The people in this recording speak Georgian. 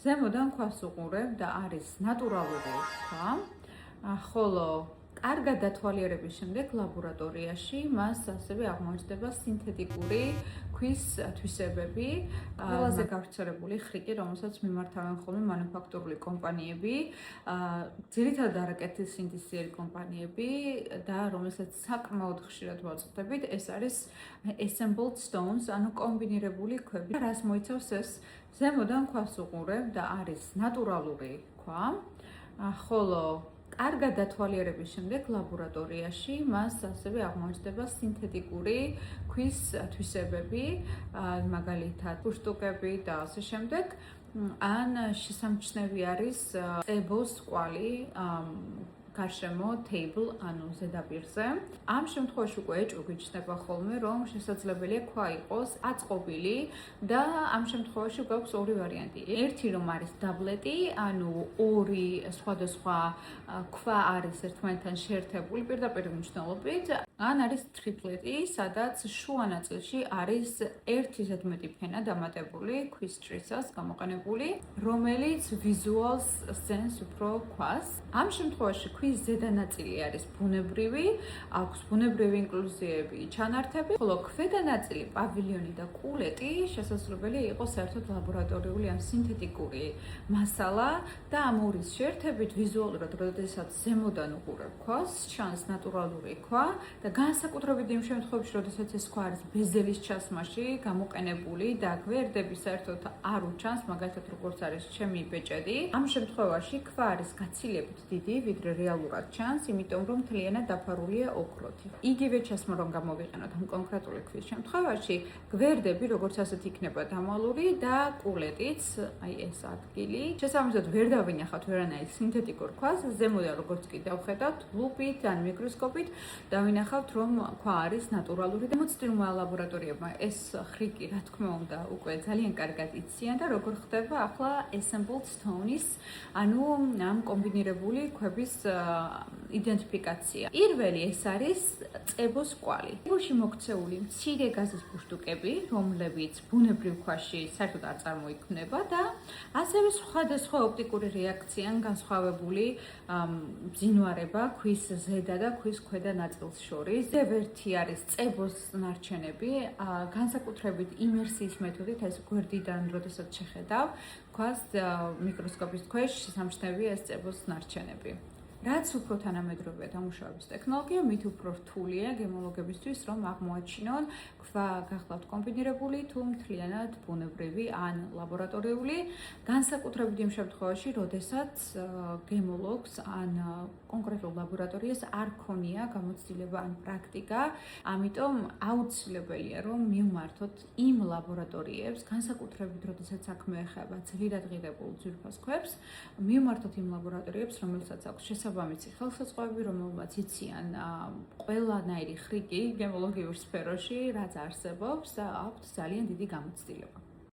ზემოდან ქვას უყურებ და არის ნატურალური ქვა, ხოლო კარგად დათვალიერების შემდეგ ლაბორატორიაში მას ასევე აღმოჩნდება სინთეტიკური ქვის თვისებები, ყველაზე გავრცელებული ხრიკი, რომელსაც მიმართავენ ხოლმე მანუფაქტურული კომპანიები, ძირითადად არაკეთილსინთეზიერი კომპანიები და რომელსაც საკმაოდ ხშირად ვაწყდებით, ეს არის assembled stones, ანუ კომბინირებული ქვები. რას მოიცავს ეს? ზემოდან ქვას უყურებ და არის ნატურალური ქვა, ხოლო კარგად დათვალიერების შემდეგ ლაბორატორიაში მას ასევე აღმოჩნდება სინთეტიკური ქვის თვისებები, მაგალითად ფუშტუკები და ასე შემდეგ. ან შესამჩნევი არის წებოს კვალი გარშემო table, ანუ ზედაპირზე. ამ შემთხვევაში უკვე ეჭვი ჩნდება ხოლმე, რომ შესაძლებელია ქვა იყოს აწყობილი და ამ შემთხვევაში გვაქვს ორი ვარიანტი. ერთი რომ არის დაბლეტი, ანუ ორი სხვადასხვა ქვა არის ერთმანეთთან შეერთებული პირდაპირ მნიშვნელობით, ან არის ტრიპლეტი, სადაც შუა ნაწილში არის ერთი ზედმეტი ფენა დამატებული ქვის ჭრისას გამოყენებული, რომელიც visuals sense უფრო ქვას. ამ შემთხვევაში ქვის ზედა ნაწილი არის ბუნებრივი, აქვს ბუნებრივი ინკლუზიები, ჩანართები, ხოლო ქვედა ნაწილი, პავილიონი და კულეტი შესაძლებელია იყოს საერთოდ ლაბორატორიული ან სინთეტიკური მასალა და ამ ორის შეერთებით ვიზუალურად, როდესაც ზემოდან უყურებ ქვას, ჩანს ნატურალური ქვა და განსაკუთრებით იმ შემთხვევებში, როდესაც ეს ქვა არის ბეზელის ჩასმაში გამოყენებული და გვერდები საერთოდ არ უჩანს, მაგალითად როგორც არის ჩემი ბეჭედი. ამ შემთხვევაში ქვა არის გაცილებით დიდი, ვიდრე რეალურად ჩანს, იმიტომ რომ მთლიანად დაფარულია ოქროთი. იგივე ჩასმა რომ გამოვიყენოთ ამ კონკრეტული ქვის შემთხვევაში, გვერდები როგორც ასეთ იქნება დამალული და კულეტიც, აი ეს ადგილი. შესაბამისად ვერ დავინახავთ ვერანაირ სინთეტიკურ ქვას, ზემოდან როგორც კი დავხედავთ ლუპით ან მიკროსკოპით, დავინახავთ რომ ქვა არის ნატურალური და მოცდილმა ლაბორატორიებმა ეს ხრიკი, რა თქმა უნდა, უკვე ძალიან კარგად იციან და როგორ ხდება ახლა assembled stone-ის, ანუ ამ კომბინირებული ქვების იდენტიფიკაცია. პირველი ეს არის წებოს კვალი. წებოში მოქცეული მცირე გაზის ფუშტუკები, რომლებიც ბუნებრივ ქვაში საერთოდ არ წარმოიქმნება და ასევე სხვადასხვა ოპტიკური რეაქცია ან განსხვავებული ბზინვარება ქვის ზედა და ქვის ქვედა ნაწილს შორის. ერთი არის წებოს ნარჩენები, განსაკუთრებით იმერსიის მეთოდით, ეს გვერდიდან როდესაც შეხედავ, ქვას მიკროსკოპის ქვეშ შესამჩნევია ეს წებოს ნარჩენები. რაც უფრო თანამედროვეა დამუშავების ტექნოლოგია, მით უფრო რთულია გემოლოგებისთვის, რომ აღმოაჩინონ ქვა გახლავთ კომბინირებული თუ მთლიანად ბუნებრივი ან ლაბორატორიული, განსაკუთრებით იმ შემთხვევაში, როდესაც გემოლოგს ან კონკრეტულ ლაბორატორიას არ ქონია გამოცდილება ან პრაქტიკა, ამიტომ აუცილებელია, რომ მივმართოთ იმ ლაბორატორიებს, განსაკუთრებით როდესაც საქმე ეხება ძვირად ღირებულ ძვირფას ქვებს, მივმართოთ იმ ლაბორატორიებს, რომელსაც აქვს შესაბამისი ხელსაწყოები, რომელმაც იციან ყველანაირი ხრიკი გემოლოგიურ სფეროში, რაც არსებობს და აქვთ ძალიან დიდი გამოცდილება.